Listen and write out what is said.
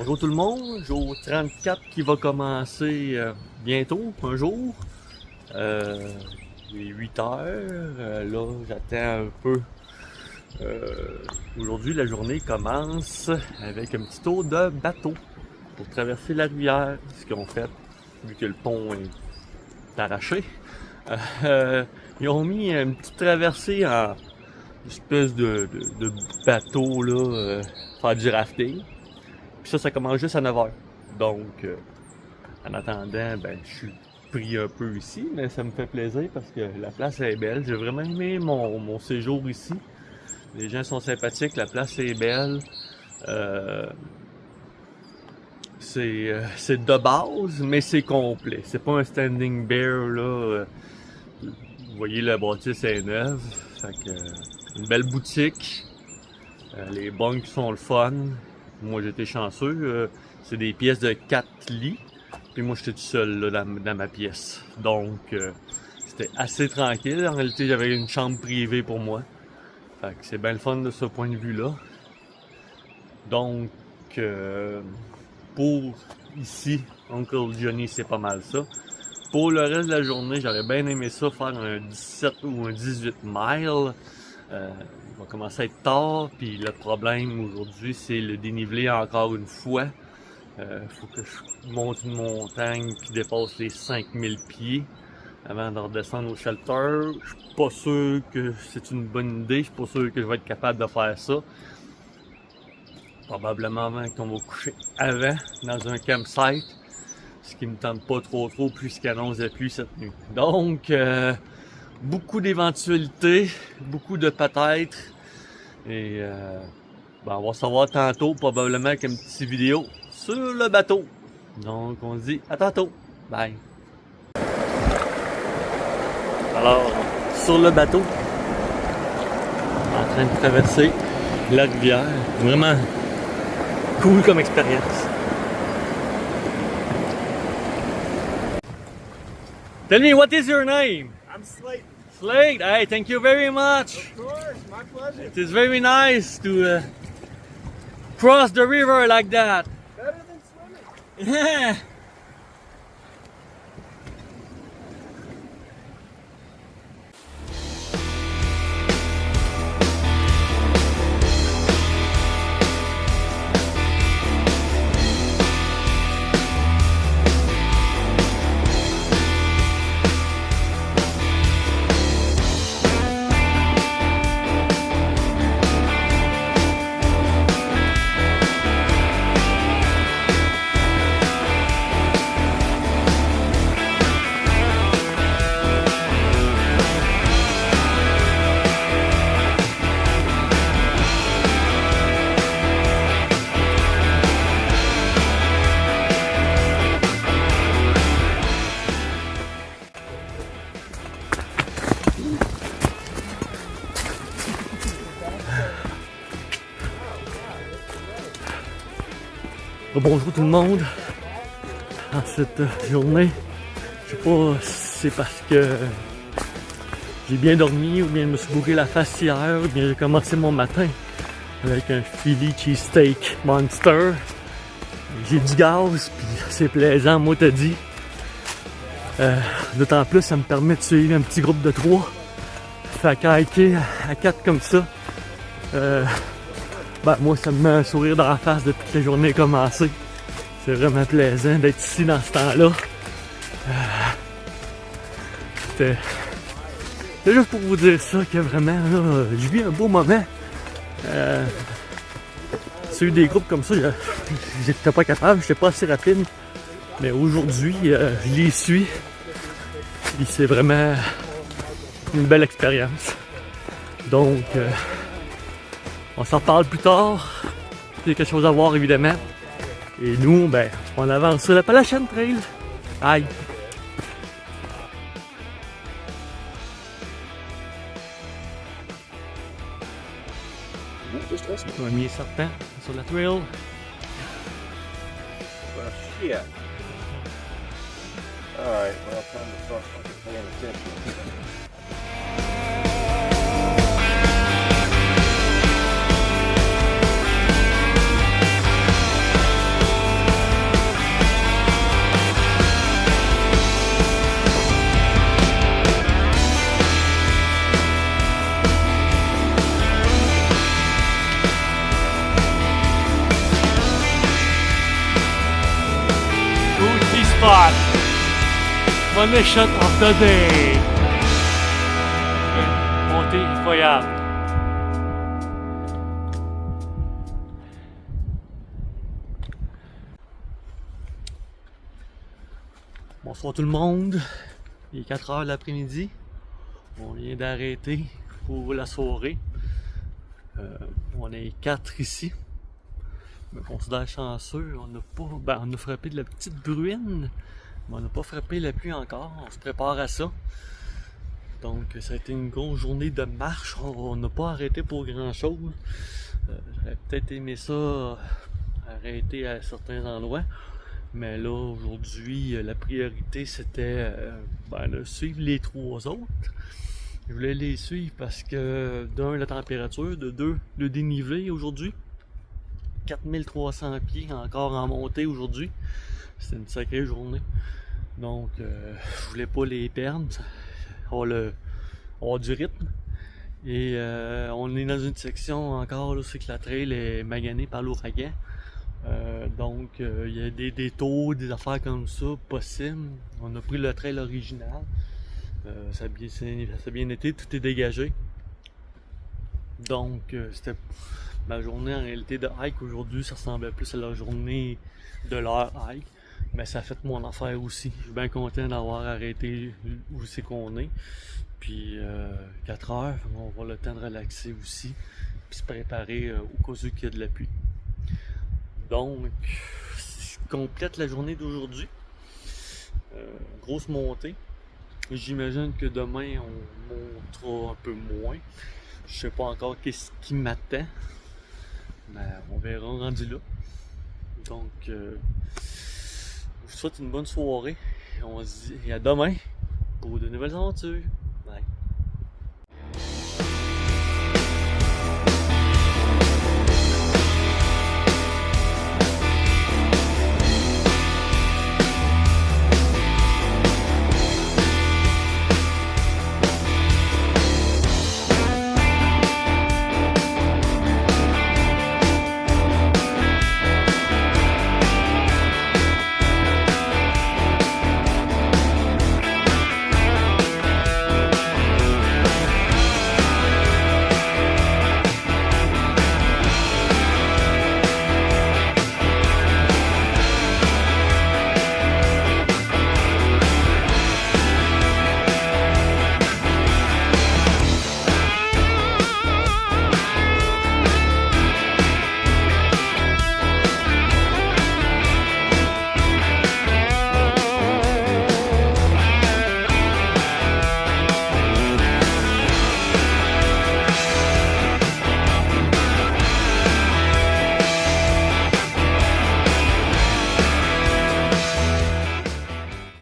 Bonjour tout le monde, jour 34 qui va commencer bientôt, un jour. Il est 8 heures, là j'attends un peu. Aujourd'hui la journée commence avec un petit tour de bateau pour traverser la rivière, ce qu'ils ont fait, vu que le pont est arraché. Ils ont mis une petite traversée en espèce de bateau là, faire du rafting. Puis ça commence juste à 9h. Donc, en attendant, ben, je suis pris un peu ici, mais ça me fait plaisir parce que la place est belle. J'ai vraiment aimé mon séjour ici. Les gens sont sympathiques, la place est belle. C'est de base, mais c'est complet. C'est pas un standing bear, là. Vous voyez, la bâtisse est neuve. Fait que, une belle boutique. Les bunks sont le fun. Moi, j'étais chanceux. C'est des pièces de 4 lits. Puis moi, j'étais tout seul là, dans ma pièce. Donc, c'était assez tranquille. En réalité, j'avais une chambre privée pour moi. Fait que c'est bien le fun de ce point de vue-là. Donc, pour ici, Uncle Johnny, c'est pas mal ça. Pour le reste de la journée, j'aurais bien aimé ça, faire un 17 ou un 18 miles. Il va commencer à être tard, puis le problème aujourd'hui, c'est le dénivelé encore une fois. Faut que je monte une montagne qui dépasse les 5000 pieds avant de redescendre au shelter. Je suis pas sûr que c'est une bonne idée, je suis pas sûr que je vais être capable de faire ça. Probablement avant qu'on va coucher avant, dans un campsite, ce qui me tente pas trop puisqu'il annonce la pluie cette nuit. Donc, beaucoup d'éventualités, beaucoup de peut-être, et ben on va savoir tantôt, probablement avec une petite vidéo sur le bateau. Donc on se dit à tantôt, bye! Alors, sur le bateau, en train de traverser la rivière, vraiment cool comme expérience. Tell me, what is your name? I'm Slate. Slade, hey, thank you very much. Of course, my pleasure. It is very nice to cross the river like that. Better than swimming. Yeah. Bonjour tout le monde. En cette journée, je sais pas si c'est parce que j'ai bien dormi ou bien je me suis bouqué la face hier ou bien j'ai commencé mon matin avec un Philly cheesesteak monster. J'ai du gaz puis c'est plaisant, moi t'as dit. D'autant plus ça me permet de suivre un petit groupe de 3. Fait qu'à hiker à 4 comme ça. Ben, moi, ça me met un sourire dans la face depuis que la journée a commencé. C'est vraiment plaisant d'être ici dans ce temps-là. C'est juste pour vous dire ça que vraiment, là, je vis un beau moment. Sur des groupes comme ça, j'étais pas capable, j'étais pas assez rapide. Mais aujourd'hui, je les suis. Et c'est vraiment une belle expérience. Donc, on s'en reparle plus tard. Il y a quelque chose à voir évidemment. Et nous, ben, on avance sur l'Appalachian Trail. Aïe! Premier serpent sur la trail. Well, shit. Alright, well, time to start fucking paying attention. spot. Money shot of the day. Montée incroyable. Bonsoir tout le monde. Il est 4 h de l'après-midi. On vient d'arrêter pour la soirée. On est 4 ici. Je me considère chanceux. On a frappé de la petite bruine, mais on n'a pas frappé la pluie encore. On se prépare à ça. Donc ça a été une grosse journée de marche. On n'a pas arrêté pour grand chose. J'aurais peut-être aimé ça arrêter à certains endroits. Mais là, aujourd'hui, la priorité, c'était de suivre les 3 autres. Je voulais les suivre parce que, d'un, la température, de 2, le dénivelé aujourd'hui. 4300 pieds encore en montée aujourd'hui. C'était une sacrée journée. Donc, je voulais pas les perdre. On a du rythme. Et on est dans une section encore, là, c'est que la trail est maganée par l'ouragan. Donc, il y a des détours, des affaires comme ça possibles. On a pris le trail original. Ça a bien été, tout est dégagé. Donc, c'était ma journée en réalité de hike aujourd'hui. Ça ressemblait plus à la journée de leur hike. Mais ça a fait mon affaire aussi. Je suis bien content d'avoir arrêté où c'est qu'on est. Puis, 4 heures, on va avoir le temps de relaxer aussi. Puis se préparer au cas où il y a de la pluie. Donc, je complète la journée d'aujourd'hui. Grosse montée. J'imagine que demain, on montera un peu moins. Je sais pas encore qu'est-ce qui m'attend. Mais on verra rendu là. Donc, je vous souhaite une bonne soirée. On se dit à demain pour de nouvelles aventures.